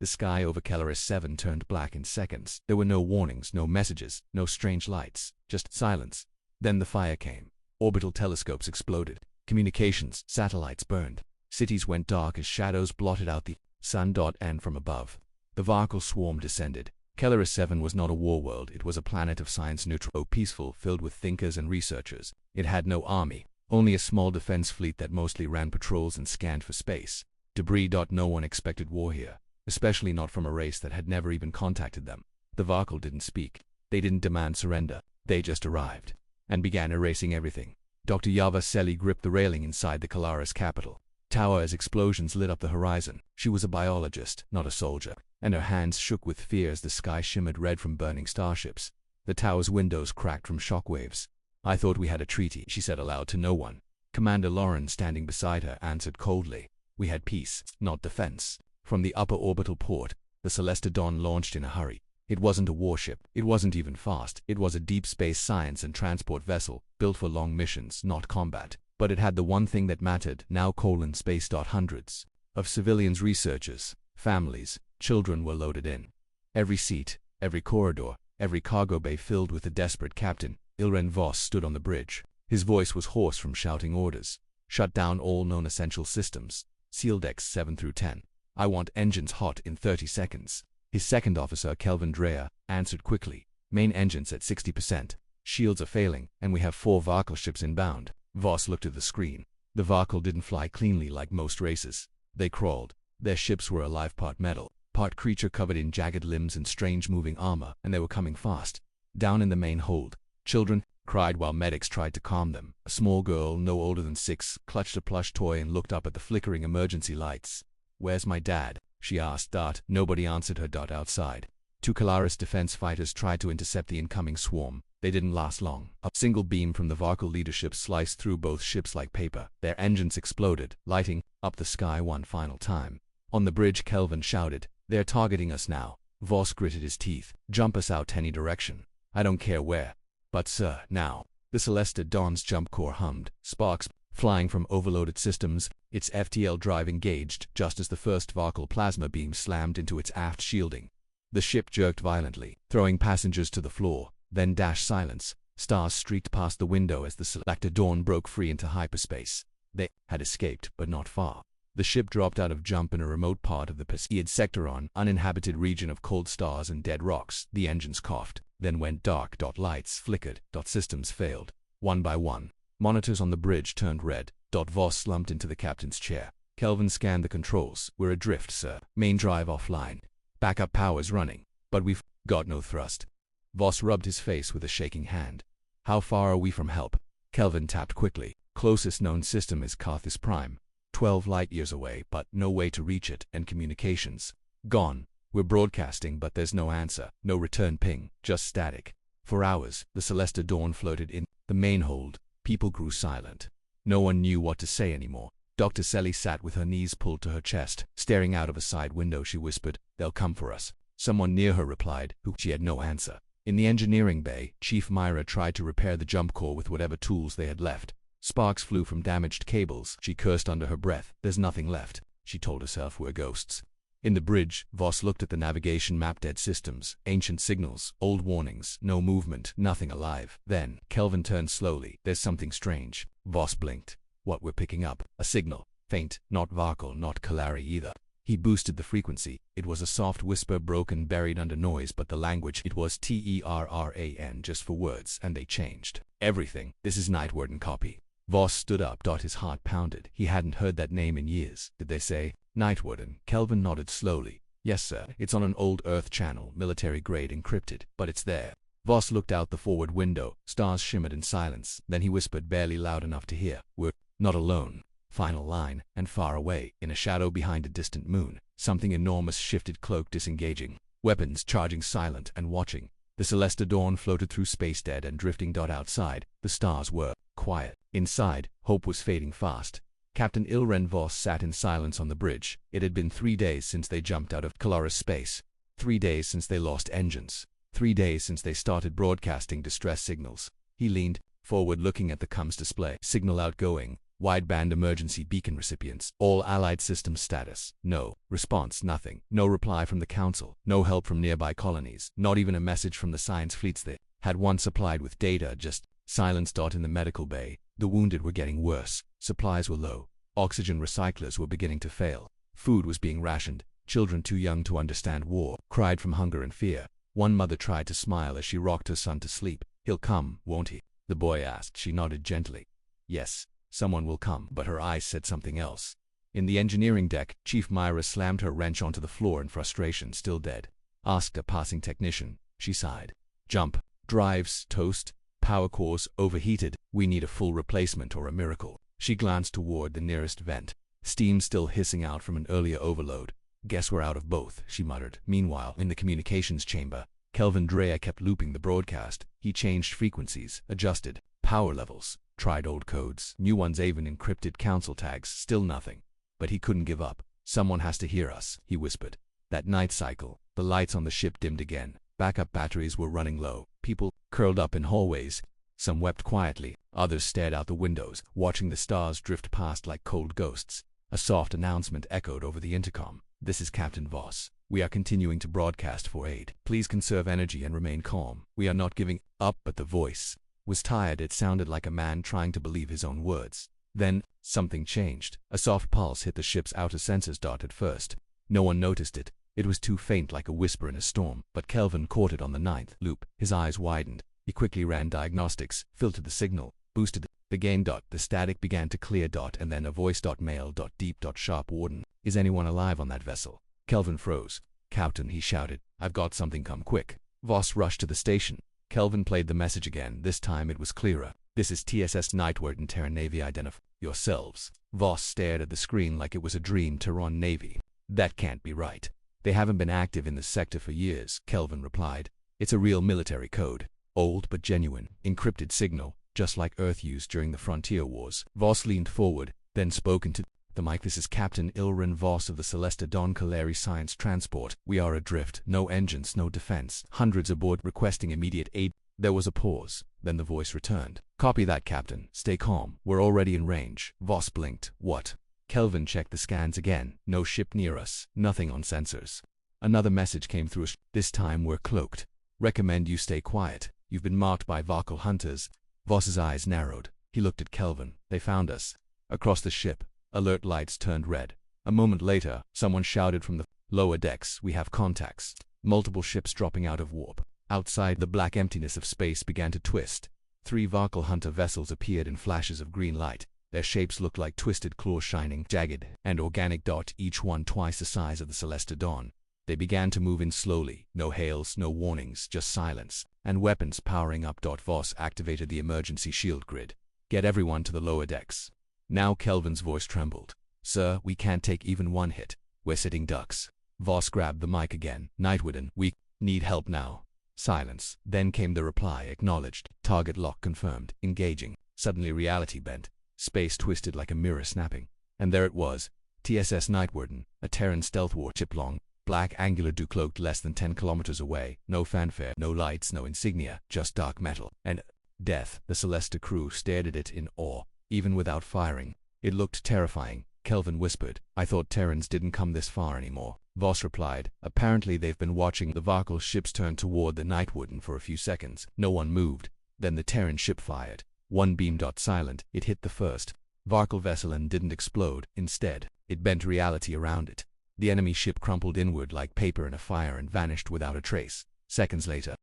The sky over Kelleris 7 turned black in seconds. There were no warnings, no messages, no strange lights, just silence. Then the fire came. Orbital telescopes exploded. Communications, satellites burned. Cities went dark as shadows blotted out the sun. And from above, the Varkal swarm descended. Kelleris 7 was not a war world. It was a planet of science, neutral, peaceful, filled with thinkers and researchers. It had no army, only a small defense fleet that mostly ran patrols and scanned for space debris. No one expected war here, especially not from a race that had never even contacted them. The Varkal didn't speak. They didn't demand surrender. They just arrived and began erasing everything. Dr. Yava Seli gripped the railing inside the Kelleris capital tower as explosions lit up the horizon. She was a biologist, not a soldier, and her hands shook with fear as the sky shimmered red from burning starships. The tower's windows cracked from shockwaves. "I thought we had a treaty," she said aloud to no one. Commander Lauren, standing beside her, answered coldly, "We had peace, not defense." From the upper orbital port, the Celestodon launched in a hurry. It wasn't a warship. It wasn't even fast. It was a deep space science and transport vessel, built for long missions, not combat. But it had the one thing that mattered, now: space. Hundreds of civilians, researchers, families, children were loaded in. Every seat, every corridor, every cargo bay filled with the desperate captain. Ilren Voss stood on the bridge. His voice was hoarse from shouting orders. "Shut down all known essential systems. Seal decks 7 through 10. I want engines hot in 30 seconds. His second officer, Kelvin Dreyer, answered quickly. "Main engines at 60%. Shields are failing, and we have 4 Varkal ships inbound." Voss looked at the screen. The Varkal didn't fly cleanly like most races. They crawled. Their ships were alive, part metal, part creature covered in jagged limbs and strange moving armor, and they were coming fast. Down in the main hold, children cried while medics tried to calm them. A small girl, no older than 6, clutched a plush toy and looked up at the flickering emergency lights. "Where's my dad?" she asked. Nobody answered her. Outside, 2 Kelleris defense fighters tried to intercept the incoming swarm. They didn't last long. A single beam from the Varkal leadership sliced through both ships like paper. Their engines exploded, lighting up the sky one final time. On the bridge, Kelvin shouted, "They're targeting us now." Voss gritted his teeth. "Jump us out any direction. I don't care where. But sir, now." The Celestodon's jump core hummed, sparks flying from overloaded systems, its FTL drive engaged just as the first Varkal plasma beam slammed into its aft shielding. The ship jerked violently, throwing passengers to the floor. Then silence. Stars streaked past the window as the Celestodon broke free into hyperspace. They had escaped, but not far. The ship dropped out of jump in a remote part of the Perseid sector, uninhabited region of cold stars and dead rocks. The engines coughed, then went dark. Lights flickered. Systems failed. One by one. Monitors on the bridge turned red. Voss slumped into the captain's chair. Kelvin scanned the controls. "We're adrift, sir. Main drive offline. Backup powers running. But we've got no thrust." Voss rubbed his face with a shaking hand. "How far are we from help?" Kelvin tapped quickly. "Closest known system is Carthus Prime. 12 light-years away, but no way to reach it, and communications gone. We're broadcasting, but there's no answer, no return ping, just static." For hours, the Celestodon floated in the main hold. People grew silent. No one knew what to say anymore. Dr. Seli sat with her knees pulled to her chest, staring out of a side window. She whispered, "They'll come for us." Someone near her replied, "Who?" She had no answer. In the engineering bay, Chief Myra tried to repair the jump core with whatever tools they had left. Sparks flew from damaged cables. She cursed under her breath. "There's nothing left," she told herself. "We're ghosts." In the bridge, Voss looked at the navigation map. Dead systems, ancient signals, old warnings, no movement, nothing alive. Then, Kelvin turned slowly. "There's something strange." Voss blinked. "What we're picking up?" "A signal. Faint. Not Varkal, not Kalari either." He boosted the frequency. It was a soft whisper, broken, buried under noise, but the language, it was Terran, just for words, and they changed everything. "This is Nightwarden copy." Voss stood up. His heart pounded. He hadn't heard that name in years. "Did they say Nightwarden?" Kelvin nodded slowly. "Yes, sir. It's on an old Earth channel, military grade, encrypted, but it's there." Voss looked out the forward window. Stars shimmered in silence. Then he whispered, barely loud enough to hear, "We're not alone." Final line. And far away, in a shadow behind a distant moon, something enormous shifted, cloak disengaging, weapons charging, silent and watching. The Celestodon floated through space, dead and drifting. Outside, the stars were quiet. Inside, hope was fading fast. Captain Ilren Voss sat in silence on the bridge. It had been 3 days since they jumped out of Kelleris space. 3 days since they lost engines. 3 days since they started broadcasting distress signals. He leaned forward, looking at the comms display. "Signal outgoing. Wideband emergency beacon recipients. All allied system status. No. Response nothing. No reply from the Council. No help from nearby colonies. Not even a message from the science fleets that had once supplied with data. Just silence. In the medical bay, the wounded were getting worse. Supplies were low. Oxygen recyclers were beginning to fail. Food was being rationed. Children too young to understand war cried from hunger and fear. One mother tried to smile as she rocked her son to sleep. "He'll come, won't he?" the boy asked. She nodded gently. "Yes, someone will come," but her eyes said something else. In the engineering deck, Chief Myra slammed her wrench onto the floor in frustration. "Still dead?" asked a passing technician. She sighed. "Jump drives toast. Power cores overheated. We need a full replacement or a miracle." She glanced toward the nearest vent. Steam still hissing out from an earlier overload. "Guess we're out of both," she muttered. Meanwhile, in the communications chamber, Kelvin Drea kept looping the broadcast. He changed frequencies, adjusted power levels, tried old codes, new ones, even encrypted council tags. Still nothing. But he couldn't give up. "Someone has to hear us," he whispered. That night cycle, the lights on the ship dimmed again. Backup batteries were running low. People curled up in hallways. Some wept quietly. Others stared out the windows, watching the stars drift past like cold ghosts. A soft announcement echoed over the intercom. "This is Captain Voss. We are continuing to broadcast for aid. Please conserve energy and remain calm. We are not giving up." But the voice was tired. It sounded like a man trying to believe his own words. Then, something changed. A soft pulse hit the ship's outer sensors. At first, no one noticed it. It was too faint, like a whisper in a storm. But Kelvin caught it on the ninth loop. His eyes widened. He quickly ran diagnostics, filtered the signal, boosted the gain. The static began to clear. And then a voice. "Mail. Deep. Sharp. Warden. Is anyone alive on that vessel?" Kelvin froze. "Captain," he shouted, "I've got something. Come quick." Voss rushed to the station. Kelvin played the message again. This time it was clearer. "This is TSS Nightward and Terran Navy. Identify yourselves." Voss stared at the screen like it was a dream. "Terran Navy? That can't be right. They haven't been active in this sector for years," Kelvin replied. "It's a real military code. Old but genuine. Encrypted signal, just like Earth used during the Frontier Wars." Voss leaned forward, then spoke into the mic. "This is Captain Ilren Voss of the Celesta Dawn Kaleri Science Transport. We are adrift. No engines, no defense. Hundreds aboard requesting immediate aid." There was a pause. Then the voice returned. "Copy that, Captain. Stay calm. We're already in range." Voss blinked. "What?" Kelvin checked the scans again. No ship near us. Nothing on sensors. Another message came through. "This time we're cloaked. Recommend you stay quiet. You've been marked by Vakal hunters." Voss's eyes narrowed. He looked at Kelvin. "They found us." Across the ship, alert lights turned red. A moment later, someone shouted from the lower decks, "We have contacts." Multiple ships dropping out of warp. Outside, the black emptiness of space began to twist. 3 Vakal hunter vessels appeared in flashes of green light. Their shapes looked like twisted claws, shining, jagged, and organic. Each one twice the size of the Celesta Dawn. They began to move in slowly. No hails, no warnings, just silence. And weapons powering up. Voss activated the emergency shield grid. "Get everyone to the lower decks." Now Kelvin's voice trembled. "Sir, we can't take even one hit. We're sitting ducks." Voss grabbed the mic again. "Nightwarden, we need help now." Silence. Then came the reply. "Acknowledged. Target lock confirmed. Engaging." Suddenly reality bent. Space twisted like a mirror snapping. And there it was. TSS Nightwarden, a Terran stealth warship, long, black, angular, cloaked less than 10 kilometers away. No fanfare, no lights, no insignia, just dark metal. And death. The Celesta crew stared at it in awe, even without firing. It looked terrifying. Kelvin whispered, "I thought Terrans didn't come this far anymore." Voss replied, "Apparently they've been watching." The Vakal ships turned toward the Nightwarden for a few seconds. No one moved. Then the Terran ship fired. One beam. Silent. It hit the first Vakal vessel and didn't explode. Instead, it bent reality around it. The enemy ship crumpled inward like paper in a fire and vanished without a trace. Seconds later,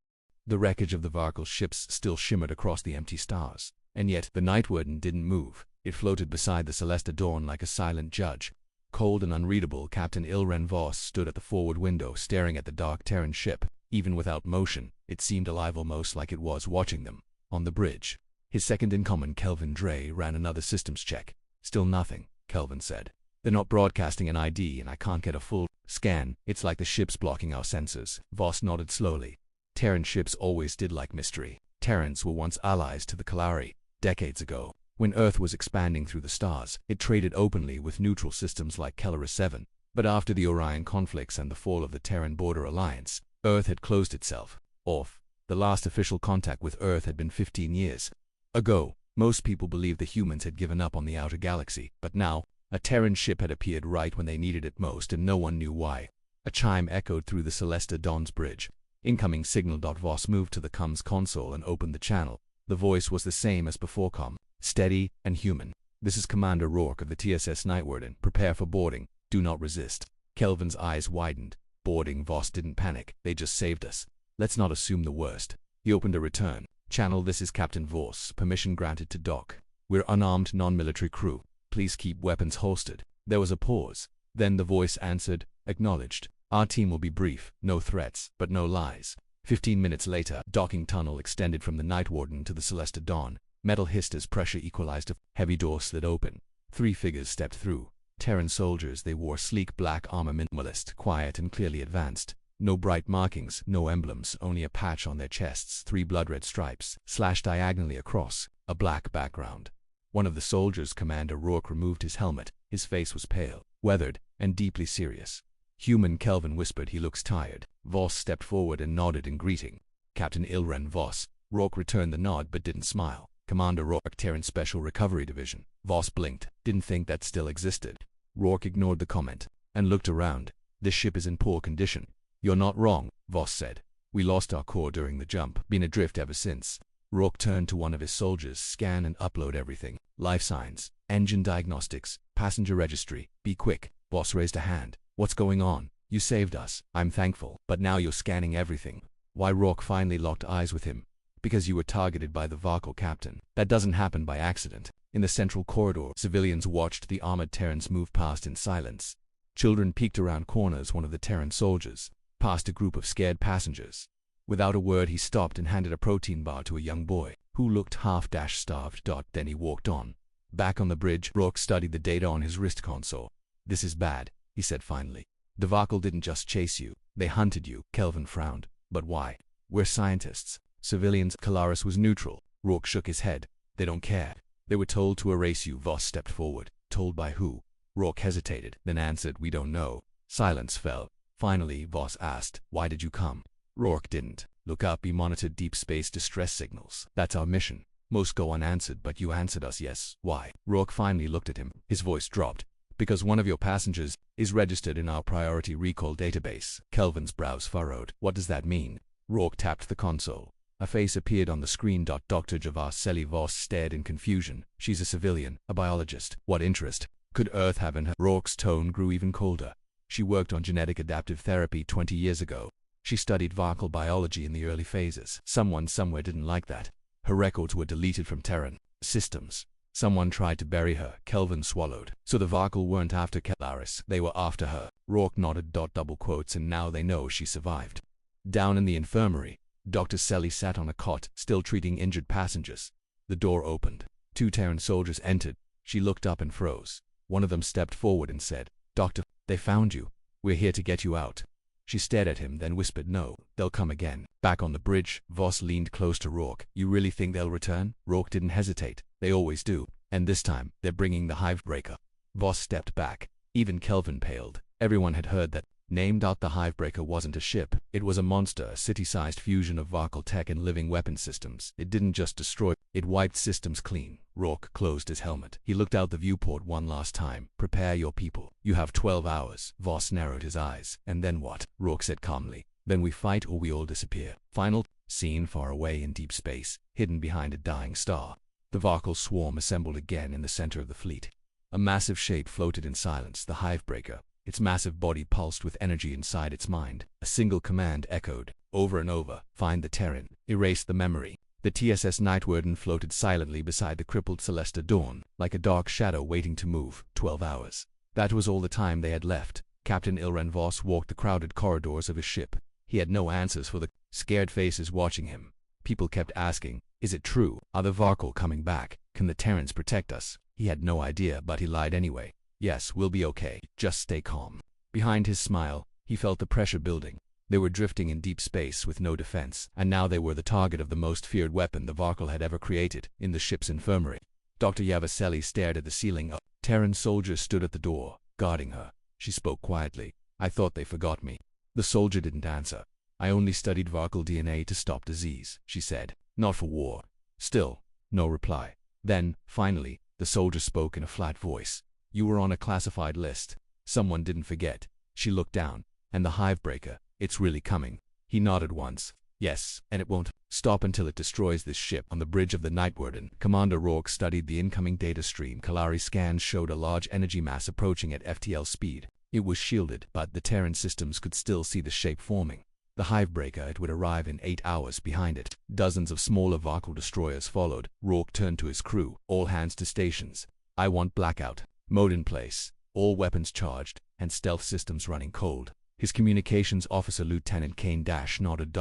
the wreckage of the Vakal ships still shimmered across the empty stars. And yet, the Nightwarden didn't move. It floated beside the Celesta Dawn like a silent judge. Cold and unreadable, Captain Ilren Voss stood at the forward window, staring at the dark Terran ship. Even without motion, it seemed alive, almost like it was watching them. On the bridge, his second-in-command, Kelvin Drea, ran another systems check. "Still nothing," Kelvin said. "They're not broadcasting an ID, and I can't get a full scan. It's like the ship's blocking our sensors." Voss nodded slowly. Terran ships always did like mystery. Terrans were once allies to the Kalari. Decades ago, when Earth was expanding through the stars, it traded openly with neutral systems like Kelleris 7. But after the Orion conflicts and the fall of the Terran Border Alliance, Earth had closed itself off. The last official contact with Earth had been 15 years ago. Most people believed the humans had given up on the outer galaxy, but now, a Terran ship had appeared right when they needed it most, and no one knew why. A chime echoed through the Celesta Dawn's bridge. Incoming signal. Voss moved to the comms console and opened the channel. The voice was the same as before, calm, steady, and human. "This is Commander Rourke of the TSS Nightwarden. Prepare for boarding. Do not resist." Kelvin's eyes widened. "Boarding?" Voss didn't panic. "They just saved us. Let's not assume the worst." He opened a return channel. "This is Captain Voss. Permission granted to dock. We're unarmed non-military crew. Please keep weapons holstered." There was a pause. Then the voice answered, "Acknowledged. Our team will be brief. No threats, but no lies." 15 minutes later, docking tunnel extended from the Nightwarden to the Celesta Dawn. Metal hissed as pressure equalized. A heavy door slid open. 3 figures stepped through. Terran soldiers. They wore sleek black armor, minimalist, quiet, and clearly advanced. No bright markings, no emblems, only a patch on their chests, 3 blood-red stripes, slashed diagonally across, a black background. One of the soldiers, Commander Rourke, removed his helmet. His face was pale, weathered, and deeply serious. "Human," Kelvin whispered. "He looks tired." Voss stepped forward and nodded in greeting. "Captain Ilren Voss." Rourke returned the nod but didn't smile. "Commander Rourke, Terran Special Recovery Division." Voss blinked. Didn't think that still existed. Rourke ignored the comment and looked around. "This ship is in poor condition." "You're not wrong," Voss said. "We lost our core during the jump. Been adrift ever since." Rourke turned to one of his soldiers. "Scan and upload everything. Life signs, engine diagnostics, passenger registry. Be quick." Voss raised a hand. "What's going on?" "You saved us." "I'm thankful, but now you're scanning everything." "Why?" Rourke finally locked eyes with him. "Because you were targeted by the Varkal captain. That doesn't happen by accident." In the central corridor, civilians watched the armored Terrans move past in silence. Children peeked around corners. One of the Terran soldiers passed a group of scared passengers. Without a word, he stopped and handed a protein bar to a young boy, who looked half-starved. Then he walked on. Back on the bridge, Rourke studied the data on his wrist console. "This is bad," he said finally. "The Varkal didn't just chase you. They hunted you." Kelvin frowned. "But why?" "We're scientists." "Civilians." Kalaris was neutral. Rourke shook his head. "They don't care. They were told to erase you." Voss stepped forward. "Told by who?" Rourke hesitated, then answered, "We don't know." Silence fell. Finally, Voss asked, "Why did you come?" Rourke didn't look up. He monitored deep space distress signals. "That's our mission. Most go unanswered, but you answered us yes. Why?" Rourke finally looked at him. His voice dropped. "Because one of your passengers is registered in our priority recall database." Kelvin's brows furrowed. "What does that mean?" Rourke tapped the console. A face appeared on the screen. Dr. Javaseli. Voss stared in confusion. "She's a civilian, a biologist. What interest could Earth have in her?" Rourke's tone grew even colder. "She worked on genetic adaptive therapy 20 years ago. She studied Varkal biology in the early phases. Someone somewhere didn't like that. Her records were deleted from Terran systems. Someone tried to bury her." Kelvin swallowed. "So the Varkal weren't after Kalaris. They were after her." Rourke nodded. Double quotes. "And now they know she survived." Down in the infirmary, Dr. Selly sat on a cot, still treating injured passengers. The door opened. 2 Terran soldiers entered. She looked up and froze. One of them stepped forward and said, "Doctor, they found you. We're here to get you out." She stared at him, then whispered, "No, they'll come again." Back on the bridge, Voss leaned close to Rourke. "You really think they'll return?" Rourke didn't hesitate. "They always do. And this time, they're bringing the Hivebreaker." Voss stepped back. Even Kelvin paled. Everyone had heard that name. The Hivebreaker wasn't a ship. It was a monster, a city-sized fusion of Varkal tech and living weapon systems. It didn't just destroy, it wiped systems clean. Rourke closed his helmet. He looked out the viewport one last time. "Prepare your people. You have 12 hours. Voss narrowed his eyes. "And then what?" Rourke said calmly. "Then we fight or we all disappear." Final scene far away in deep space, hidden behind a dying star. The Varkal swarm assembled again in the center of the fleet. A massive shape floated in silence, the Hivebreaker. Its massive body pulsed with energy inside its mind. A single command echoed, over and over: "Find the Terran. Erase the memory." The TSS Nightwarden floated silently beside the crippled Celesta Dawn, like a dark shadow waiting to move. 12 hours. That was all the time they had left. Captain Ilren Voss walked the crowded corridors of his ship. He had no answers for the scared faces watching him. People kept asking, "Is it true? Are the Varkal coming back? Can the Terrans protect us?" He had no idea, but he lied anyway. "Yes, we'll be okay. Just stay calm." Behind his smile, he felt the pressure building. They were drifting in deep space with no defense, and now they were the target of the most feared weapon the Varkal had ever created, in the ship's infirmary. Dr. Yavaselli stared at the ceiling. A Terran soldier stood at the door, guarding her. She spoke quietly. "I thought they forgot me." The soldier didn't answer. "I only studied Varkal DNA to stop disease," she said. "Not for war." Still, no reply. Then, finally, the soldier spoke in a flat voice. "You were on a classified list. Someone didn't forget." She looked down. "And the hivebreaker, it's really coming." He nodded once. "Yes, and it won't stop until it destroys this ship." On the bridge of the Night Warden, Commander Rourke studied the incoming data stream. Kalari scans showed a large energy mass approaching at FTL speed. It was shielded, but the Terran systems could still see the shape forming. The hivebreaker, it would arrive in 8 hours. Behind it, dozens of smaller Varkal destroyers followed. Rourke turned to his crew. "All hands to stations. I want blackout mode in place, all weapons charged, and stealth systems running cold." His communications officer, Lieutenant Kane nodded.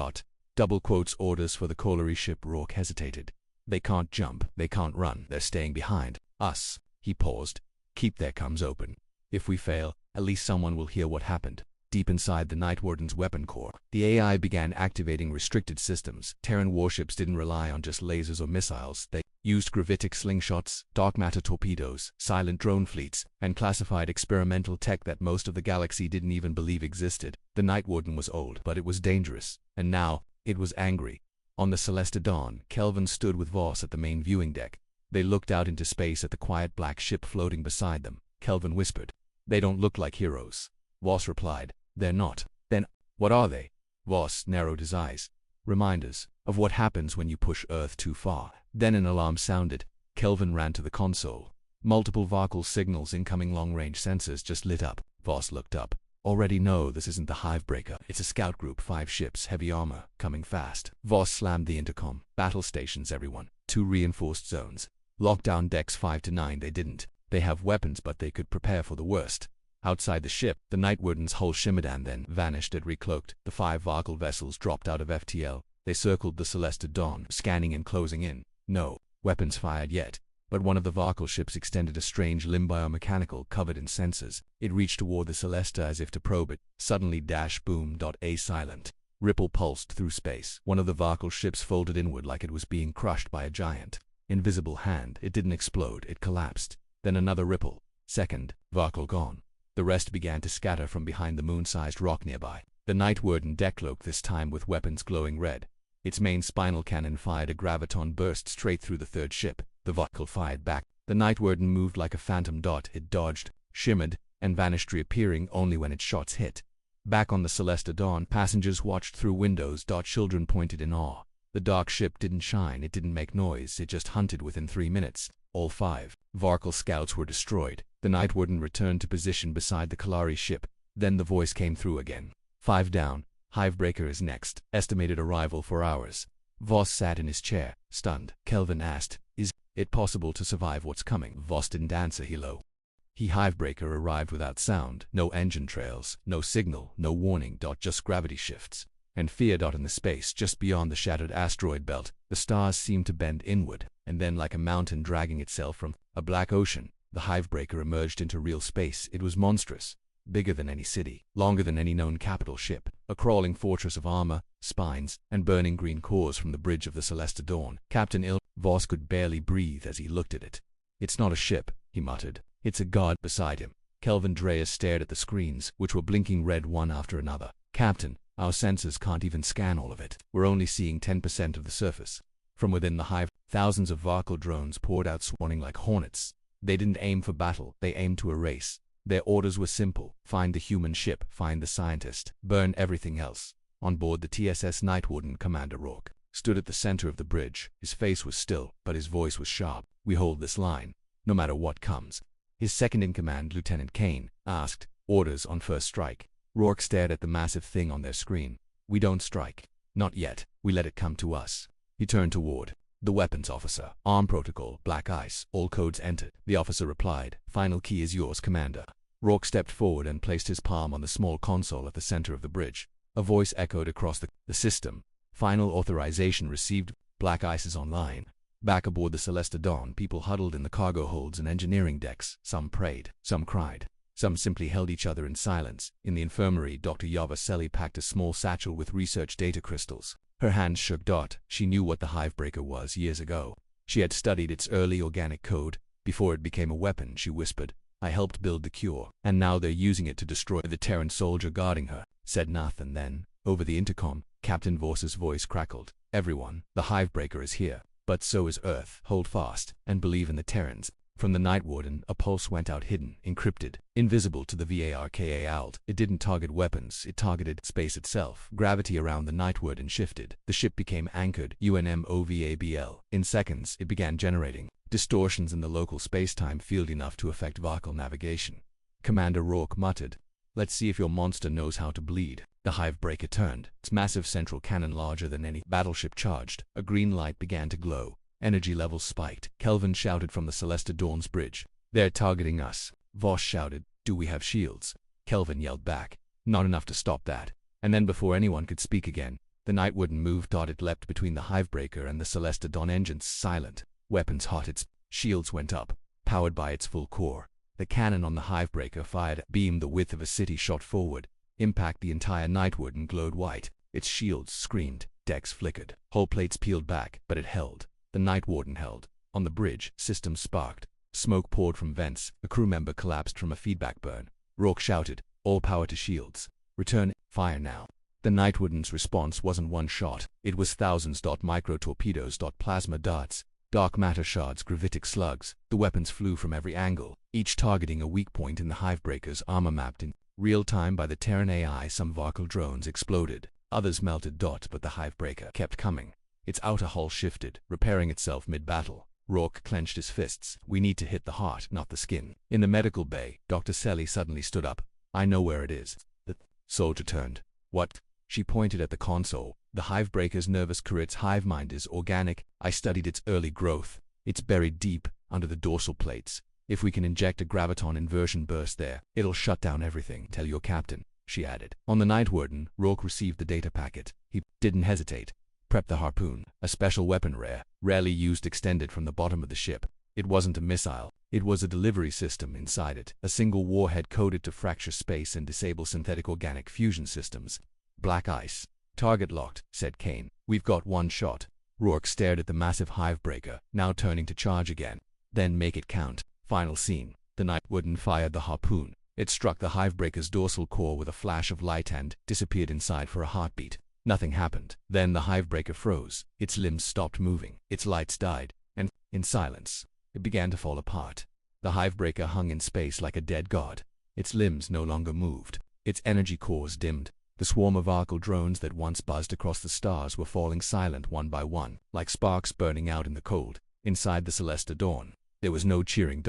Double quotes orders for the colliery ship. Rourke hesitated. "They can't jump, they can't run, they're staying behind us." He paused. "Keep their comms open. If we fail, at least someone will hear what happened." Deep inside the Night Warden's weapon core, the AI began activating restricted systems. Terran warships didn't rely on just lasers or missiles. They used gravitic slingshots, dark matter torpedoes, silent drone fleets, and classified experimental tech that most of the galaxy didn't even believe existed. The Night Warden was old, but it was dangerous, and now it was angry. On the Celesta Dawn, Kelvin stood with Voss at the main viewing deck. They looked out into space at the quiet black ship floating beside them. Kelvin whispered, "They don't look like heroes." Voss replied, "They're not." "Then, what are they?" Voss narrowed his eyes. "Reminders of what happens when you push Earth too far." Then an alarm sounded. Kelvin ran to the console. Multiple Varkal signals, incoming long-range sensors, just lit up. Voss looked up. "Already know this isn't the hivebreaker. It's a scout group, 5 ships, heavy armor, coming fast." Voss slammed the intercom. "Battle stations, everyone. 2 reinforced zones. Lockdown decks 5 to 9. They didn't. They have weapons, but they could prepare for the worst." Outside the ship, the Night Warden's whole Shimidan then vanished. It recloaked. The 5 Varkal vessels dropped out of FTL. They circled the Celesta Dawn, scanning and closing in. No weapons fired yet, but one of the Varkal ships extended a strange limb, biomechanical, covered in sensors. It reached toward the Celesta as if to probe it. Suddenly, boom. A silent ripple pulsed through space. One of the Varkal ships folded inward like it was being crushed by a giant, invisible hand. It didn't explode, it collapsed. Then another ripple. Second, Varkal gone. The rest began to scatter from behind the moon-sized rock nearby. The Night Warden deckcloaked, this time with weapons glowing red. Its main spinal cannon fired a graviton burst straight through the 3rd ship. The Varkal fired back. The Night Warden moved like a phantom dot. It dodged, shimmered, and vanished, reappearing only when its shots hit. Back on the Celesta Dawn, passengers watched through windows. Children pointed in awe. The dark ship didn't shine, it didn't make noise, it just hunted. Within 3 minutes, all 5 Varkal scouts were destroyed. The Night Warden returned to position beside the Kalari ship. Then the voice came through again. 5 down. Hivebreaker is next. Estimated arrival 4 hours. Voss sat in his chair, stunned. Kelvin asked, "Is it possible to survive what's coming?" Voss didn't answer. Hivebreaker arrived without sound. No engine trails, no signal, no warning. Just gravity shifts. And fear. In the space just beyond the shattered asteroid belt, the stars seemed to bend inward, and then, like a mountain dragging itself from a black ocean, the hivebreaker emerged into real space. It was monstrous, bigger than any city, longer than any known capital ship, a crawling fortress of armor, spines, and burning green cores. From the bridge of the Celesta Dawn, Captain Voss could barely breathe as he looked at it. "It's not a ship," he muttered. "It's a god." Beside him, Kelvin Dreas stared at the screens, which were blinking red one after another. "Captain, our sensors can't even scan all of it. We're only seeing 10% of the surface." From within the hive, thousands of Varkal drones poured out, swarming like hornets. They didn't aim for battle, they aimed to erase. Their orders were simple: find the human ship, find the scientist, burn everything else. On board the TSS Night Warden, Commander Rourke stood at the center of the bridge. His face was still, but his voice was sharp. "We hold this line, no matter what comes." His second-in-command, Lieutenant Kane, asked, "Orders on first strike?" Rourke stared at the massive thing on their screen. "We don't strike. Not yet. We let it come to us." He turned toward the weapons officer. "Arm protocol, black ice, all codes entered." The officer replied, "Final key is yours, Commander." Rourke stepped forward and placed his palm on the small console at the center of the bridge. A voice echoed across the system. "Final authorization received. Black ice is online." Back aboard the Celesta Dawn, people huddled in the cargo holds and engineering decks. Some prayed, some cried, some simply held each other in silence. In the infirmary, Dr. Yavaselli packed a small satchel with research data crystals. Her hands shook. She knew what the hivebreaker was years ago. She had studied its early organic code. Before it became a weapon, she whispered, "I helped build the cure, and now they're using it to destroy." The Terran soldier guarding her said nothing. Then, over the intercom, Captain Voss's voice crackled. "Everyone, the hivebreaker is here. But so is Earth. Hold fast, and believe in the Terrans. From the Night Warden, a pulse went out hidden, encrypted, invisible to the VARKA ALT. It didn't target weapons, it targeted space itself. Gravity around the Night Warden shifted. The ship became anchored, UNMOVABL. In seconds, it began generating distortions in the local space-time field enough to affect vehicle navigation. Commander Rourke muttered, "Let's see if your monster knows how to bleed." The hive breaker turned, its massive central cannon larger than any battleship charged. A green light began to glow. Energy levels spiked. Kelvin shouted from the Celesta Dawn's bridge, "They're targeting us." Voss shouted, "Do we have shields?" Kelvin yelled back, "Not enough to stop that." And then before anyone could speak again, the Night Warden moved. It leapt between the hivebreaker and the Celesta Dawn engines, silent, weapons hot. Its shields went up, powered by its full core. The cannon on the hivebreaker fired a beam the width of a city shot forward. Impact the entire Night Warden glowed white. Its shields screamed, decks flickered, hull plates peeled back, but it held. The Night Warden held. On the bridge, systems sparked. Smoke poured from vents. A crew member collapsed from a feedback burn. Rourke shouted, "All power to shields. Return, fire now." The Night Warden's response wasn't one shot. It was thousands. Micro-torpedoes. Plasma darts. Dark matter shards. Gravitic slugs. The weapons flew from every angle, each targeting a weak point in the hivebreaker's armor mapped in real time by the Terran AI. Some Varkal drones exploded. Others melted. But the hivebreaker kept coming. Its outer hull shifted, repairing itself mid-battle. Rourke clenched his fists. "We need to hit the heart, not the skin." In the medical bay, Dr. Selly suddenly stood up. "I know where it is." The soldier turned. "What?" She pointed at the console. "The hivebreaker's nervous core. Its hive mind is organic. I studied its early growth. It's buried deep, under the dorsal plates. If we can inject a graviton inversion burst there, it'll shut down everything. Tell your captain," she added. On the Night Warden, Rourke received the data packet. He didn't hesitate. "Prep the harpoon," a special weapon rarely used, extended from the bottom of the ship. It wasn't a missile. It was a delivery system inside it, a single warhead coded to fracture space and disable synthetic organic fusion systems. "Black ice. Target locked," said Kane. "We've got one shot." Rourke stared at the massive hivebreaker, now turning to charge again. "Then make it count." Final scene. The Night Warden fired the harpoon. It struck the hivebreaker's dorsal core with a flash of light and disappeared inside for a heartbeat. Nothing happened. Then the hivebreaker froze. Its limbs stopped moving. Its lights died. And, in silence, it began to fall apart. The hivebreaker hung in space like a dead god. Its limbs no longer moved. Its energy cores dimmed. The swarm of Arkle drones that once buzzed across the stars were falling silent one by one, like sparks burning out in the cold. Inside the Celesta Dawn, there was no cheering.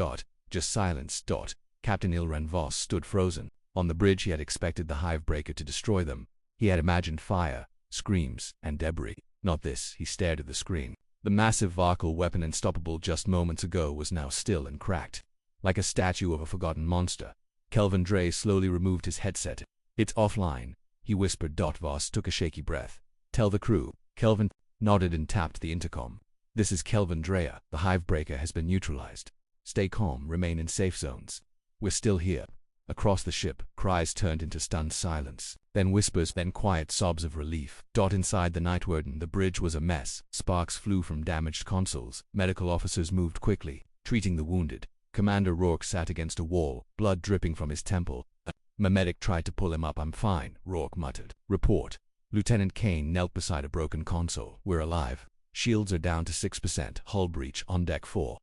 Just silence. Captain Ilran Voss stood frozen. On the bridge, he had expected the hivebreaker to destroy them. He had imagined fire, screams, and debris. Not this. He stared at the screen. The massive Varkal weapon, unstoppable just moments ago, was now still and cracked, like a statue of a forgotten monster. Kelvin Dre slowly removed his headset. "It's offline," he whispered. Voss took a shaky breath. "Tell the crew." Kelvin nodded and tapped the intercom. "This is Kelvin Drea. The hivebreaker has been neutralized. Stay calm, remain in safe zones. We're still here." Across the ship, cries turned into stunned silence. Then whispers, then quiet sobs of relief. Inside the Night Warden, the bridge was a mess. Sparks flew from damaged consoles. Medical officers moved quickly, treating the wounded. Commander Rourke sat against a wall, blood dripping from his temple. A medic tried to pull him up. "I'm fine," Rourke muttered. "Report." Lieutenant Kane knelt beside a broken console. "We're alive. Shields are down to 6%. Hull breach on deck 4.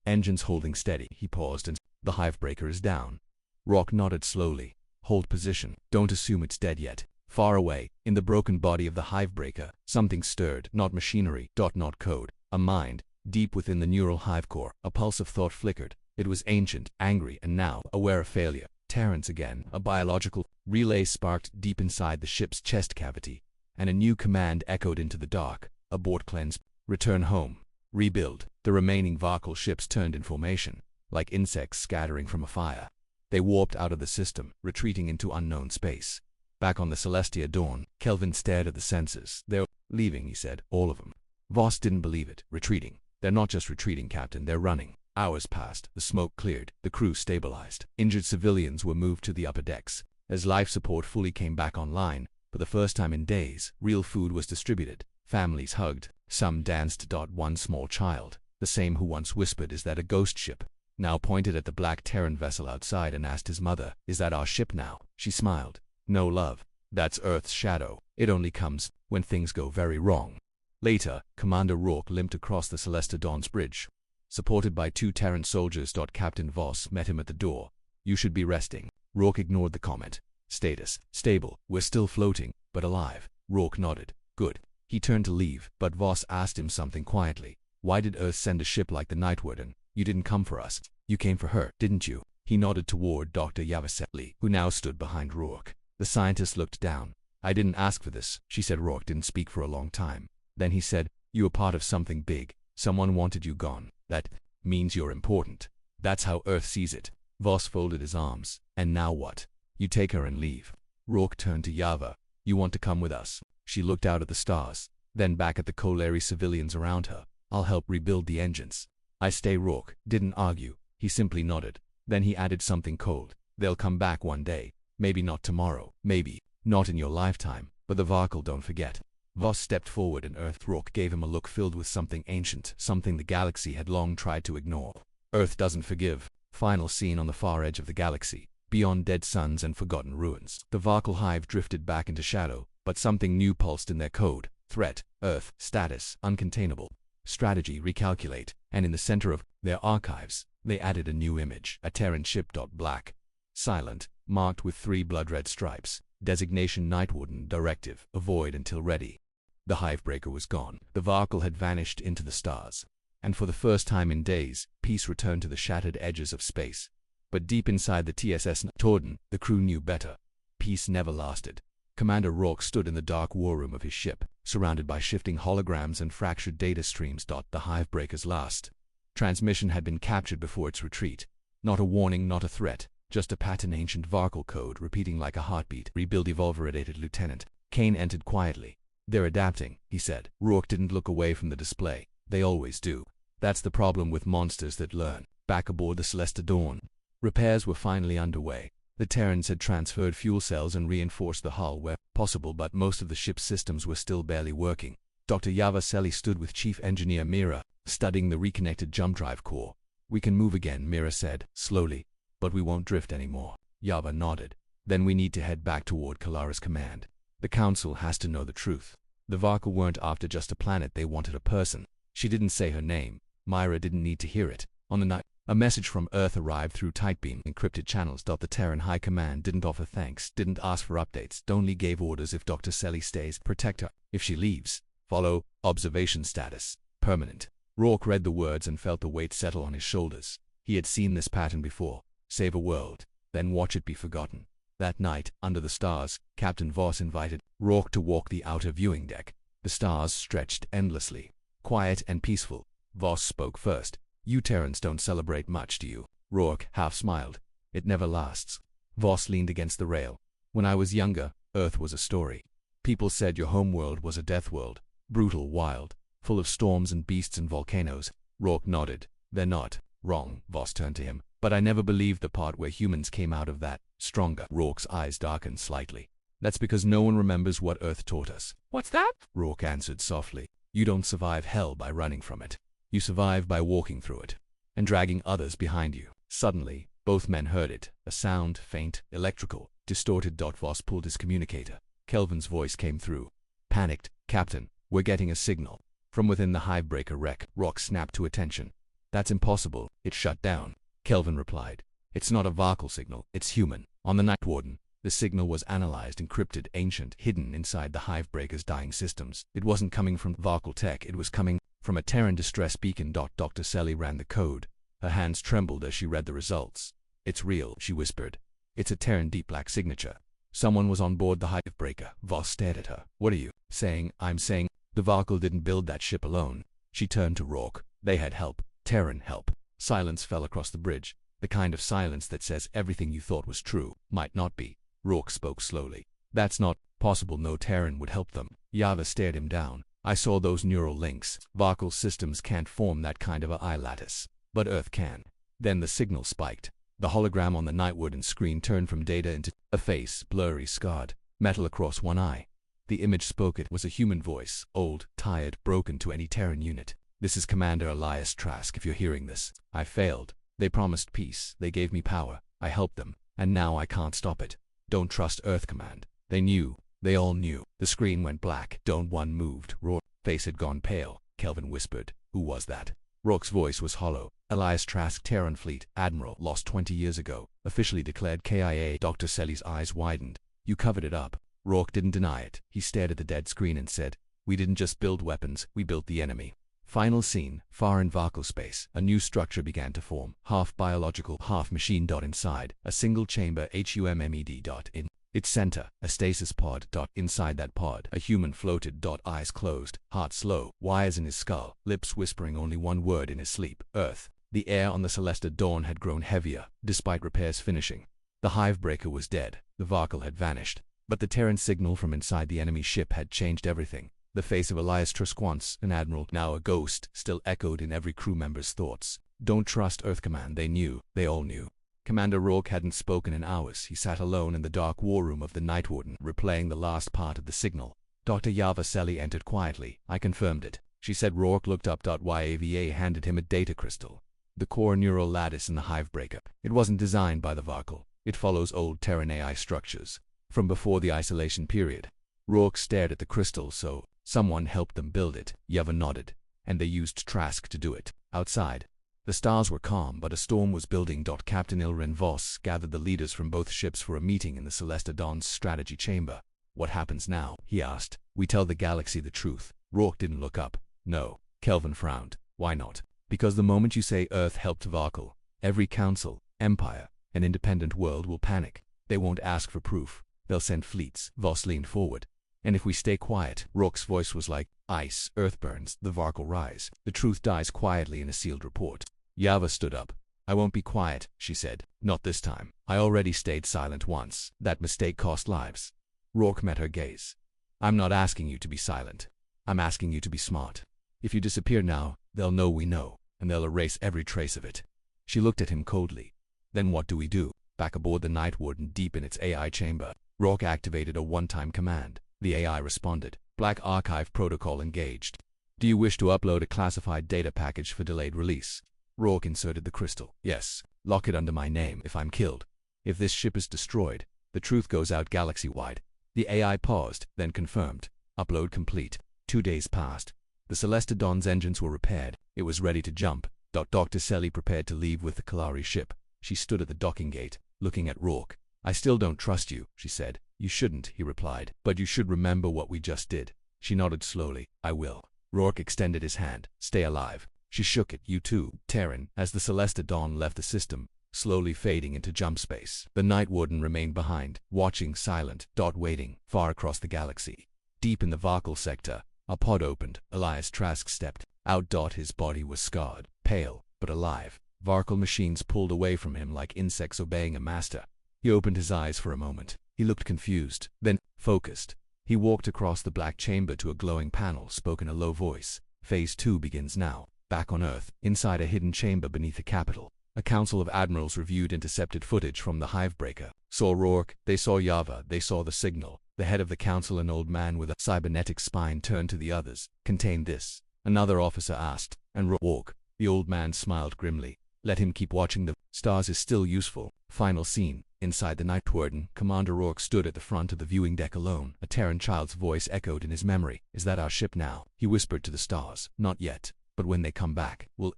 Engines holding steady." He paused, and "The hivebreaker is down." Rourke nodded slowly. "Hold position. Don't assume it's dead yet." Far away, in the broken body of the hivebreaker, something stirred. Not machinery. Not code. A mind, deep within the neural hive core. A pulse of thought flickered. It was ancient, angry, and now aware of failure. Terrans again. A biological relay sparked deep inside the ship's chest cavity, and a new command echoed into the dark. "Abort cleanse. Return home. Rebuild." The remaining Varkal ships turned in formation, like insects scattering from a fire. They warped out of the system, retreating into unknown space. Back on the Celestia Dawn, Kelvin stared at the sensors. "They're leaving," he said. "All of them." Voss didn't believe it. "Retreating." "They're not just retreating, Captain. They're running." Hours passed. The smoke cleared. The crew stabilized. Injured civilians were moved to the upper decks. As life support fully came back online, for the first time in days, real food was distributed. Families hugged. Some danced. One small child, the same who once whispered, "Is that a ghost ship?" now pointed at the black Terran vessel outside and asked his mother, "Is that our ship now?" She smiled. "No, love. That's Earth's shadow. It only comes when things go very wrong." Later, Commander Rourke limped across the Celestodon's bridge. Supported by 2 Terran soldiers. Captain Voss met him at the door. You should be resting. Rourke ignored the comment. Status: stable. We're still floating, but alive. Rourke nodded. Good. He turned to leave, but Voss asked him something quietly. Why did Earth send a ship like the Nightwarden? You didn't come for us. You came for her, didn't you? He nodded toward Dr. Yavaseli, who now stood behind Rourke. The scientist looked down. I didn't ask for this, she said. Rourke didn't speak for a long time. Then he said, you were part of something big. Someone wanted you gone. That means you're important. That's how Earth sees it. Voss folded his arms. And now what? You take her and leave. Rourke turned to Yava. You want to come with us? She looked out at the stars, then back at the Kolari civilians around her. I'll help rebuild the engines. I stay. Rourke didn't argue. He simply nodded. Then he added something cold. They'll come back one day. Maybe not tomorrow. Maybe not in your lifetime. But the Varkle, don't forget. Voss stepped forward and Earth. Rourke gave him a look filled with something ancient, something the galaxy had long tried to ignore. Earth doesn't forgive. Final scene on the far edge of the galaxy, beyond dead suns and forgotten ruins. The Varkle hive drifted back into shadow, but something new pulsed in their code. Threat: Earth. Status: uncontainable. Strategy: recalculate. And in the center of their archives, they added a new image. A Terran ship. Black. Silent. Marked with 3 blood-red stripes. Designation: Nightwarden. Directive: avoid until ready. The hivebreaker was gone. The Varkle had vanished into the stars. And for the first time in days, peace returned to the shattered edges of space. But deep inside the TSS Nightwarden, the crew knew better. Peace never lasted. Commander Rourke stood in the dark war room of his ship, surrounded by shifting holograms and fractured data streams. The hivebreaker's last transmission had been captured before its retreat. Not a warning, not a threat, just a pattern. Ancient Varkle code repeating like a heartbeat. Rebuild. Evolverated. Lieutenant Kane entered quietly. They're adapting, he said. Rourke didn't look away from the display. They always do. That's the problem with monsters that learn. Back aboard the Celestodon, repairs were finally underway. The Terrans had transferred fuel cells and reinforced the hull where possible, but most of the ship's systems were still barely working. Dr. Yavaseli stood with Chief Engineer Mira, studying the reconnected jump drive core. We can move again, Mira said, slowly. But we won't drift anymore. Yava nodded. Then we need to head back toward Kalara's command. The Council has to know the truth. The Varkle weren't after just a planet, they wanted a person. She didn't say her name. Myra didn't need to hear it. On the night, a message from Earth arrived through Tightbeam encrypted channels. The Terran High Command didn't offer thanks, didn't ask for updates, only gave orders. If Dr. Selly stays, protect her. If she leaves, follow. Observation status: permanent. Rourke read the words and felt the weight settle on his shoulders. He had seen this pattern before. Save a world, then watch it be forgotten. That night, under the stars, Captain Voss invited Rourke to walk the outer viewing deck. The stars stretched endlessly, quiet and peaceful. Voss spoke first. You Terrans don't celebrate much, do you? Rourke half smiled. It never lasts. Voss leaned against the rail. When I was younger, Earth was a story. People said your homeworld was a death world. Brutal, wild, full of storms and beasts and volcanoes. Rourke nodded. They're not wrong. Voss turned to him. But I never believed the part where humans came out of that stronger. Rourke's eyes darkened slightly. That's because no one remembers what Earth taught us. What's that? Rourke answered softly. You don't survive hell by running from it. You survive by walking through it and dragging others behind you. Suddenly, both men heard it. A sound, faint, electrical, distorted. Voss pulled his communicator. Kelvin's voice came through. Panicked. Captain, we're getting a signal from within the hivebreaker wreck. Rourke snapped to attention. That's impossible. It's shut down. Kelvin replied. It's not a Varkle signal. It's human. On the Nightwarden, the signal was analyzed, encrypted, ancient, hidden inside the hivebreaker's dying systems. It wasn't coming from Varkle tech. It was coming from a Terran distress beacon. Dr. Selly ran the code. Her hands trembled as she read the results. It's real, she whispered. It's a Terran deep black signature. Someone was on board the hivebreaker. Voss stared at her. What are you saying? I'm saying the Varkle didn't build that ship alone. She turned to Rourke. They had help. Terran help. Silence fell across the bridge. The kind of silence that says everything you thought was true might not be. Rourke spoke slowly. That's not possible. No Terran would help them. Yava stared him down. I saw those neural links. Varkle systems can't form that kind of a eye lattice. But Earth can. Then the signal spiked. The hologram on the Nightwarden screen turned from data into a face, blurry, scarred, metal across one eye. The image spoke. It was a human voice, old, tired, broken to any Terran unit. This is Commander Elias Trask. If you're hearing this, I failed. They promised peace. They gave me power. I helped them. And now I can't stop it. Don't trust Earth Command. They knew. They all knew. The screen went black. Don't one moved. Roar. Face had gone pale. Kelvin whispered, "Who was that?" Rourke's voice was hollow. "Elias Trask, Terran Fleet, Admiral, lost 20 years ago. Officially declared KIA." Dr. Selly's eyes widened. "You covered it up." Rourke didn't deny it. He stared at the dead screen and said, "We didn't just build weapons, we built the enemy." Final scene, far in Varkle space, a new structure began to form, half biological, half machine. Inside, a single chamber HUMMED. In its center, a stasis pod. Inside that pod, a human floated. Eyes closed, heart slow, wires in his skull, lips whispering only one word in his sleep: Earth. The air on the Celesta Dawn had grown heavier, despite repairs finishing. The Hivebreaker was dead, the Varkle had vanished. But the Terran signal from inside the enemy ship had changed everything. The face of Elias Trask, once an admiral, now a ghost, still echoed in every crew member's thoughts. Don't trust Earth Command, they knew, they all knew. Commander Rourke hadn't spoken in hours. He sat alone in the dark war room of the Night Warden, replaying the last part of the signal. Dr. Yava Selly entered quietly. "I confirmed it," she said. Rourke looked up. YAVA handed him a data crystal. The core neural lattice in the Hivebreaker. It wasn't designed by the Varkle. It follows old Terran AI structures from before the isolation period. Rourke stared at the crystal. "So, someone helped them build it." Yava nodded. "And they used Trask to do it." Outside, the stars were calm, but a storm was building. Captain Ilren Voss gathered the leaders from both ships for a meeting in the Celesta Dawn's strategy chamber. "What happens now?" he asked. "We tell the galaxy the truth." Rourke didn't look up. "No." Kelvin frowned. "Why not?" "Because the moment you say Earth helped Varkle, every council, empire, and independent world will panic. They won't ask for proof. They'll send fleets." Voss leaned forward. "And if we stay quiet?" Rourke's voice was like ice. "Earth burns, the Varkle rise. The truth dies quietly in a sealed report." Yava stood up. "I won't be quiet," she said. "Not this time. I already stayed silent once. That mistake cost lives." Rourke met her gaze. "I'm not asking you to be silent. I'm asking you to be smart. If you disappear now, they'll know we know, and they'll erase every trace of it." She looked at him coldly. "Then what do we do?" Back aboard the Night Warden, deep in its AI chamber, Rourke activated a one-time command. The AI responded. Black Archive protocol engaged. "Do you wish to upload a classified data package for delayed release?" Rourke inserted the crystal. "Yes. Lock it under my name if I'm killed. If this ship is destroyed, the truth goes out galaxy-wide." The AI paused, then confirmed. "Upload complete." 2 days passed. The Celesta Dawn's engines were repaired. It was ready to jump. Dr. Selly prepared to leave with the Kalari ship. She stood at the docking gate, looking at Rourke. "I still don't trust you," she said. "You shouldn't," he replied. "But you should remember what we just did." She nodded slowly. "I will." Rourke extended his hand. "Stay alive." She shook it. "You too, Terran." As the Celesta Dawn left the system, slowly fading into jump space, the Night Warden remained behind, watching, silent, waiting, far across the galaxy. Deep in the Varkle sector, a pod opened. Elias Trask stepped out. His body was scarred, pale, but alive. Varkle machines pulled away from him like insects obeying a master. He opened his eyes for a moment. He looked confused, then focused. He walked across the black chamber to a glowing panel, spoke in a low voice. "Phase 2 begins now." Back on Earth, inside a hidden chamber beneath the capital, a council of admirals reviewed intercepted footage from the Hivebreaker. Saw Rourke, they saw Yava, they saw the signal. The head of the council, an old man with a cybernetic spine, turned to the others. "Contain this?" Another officer asked. "And Rourke?" The old man smiled grimly. "Let him keep watching the stars is still useful." Final scene. Inside the Night Warden, Commander Rourke stood at the front of the viewing deck alone. A Terran child's voice echoed in his memory. "Is that our ship now?" He whispered to the stars. "Not yet. But when they come back, we'll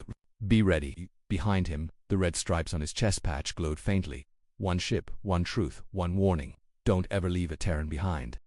be ready." Behind him, the red stripes on his chest patch glowed faintly. "One ship, one truth, one warning. Don't ever leave a Terran behind."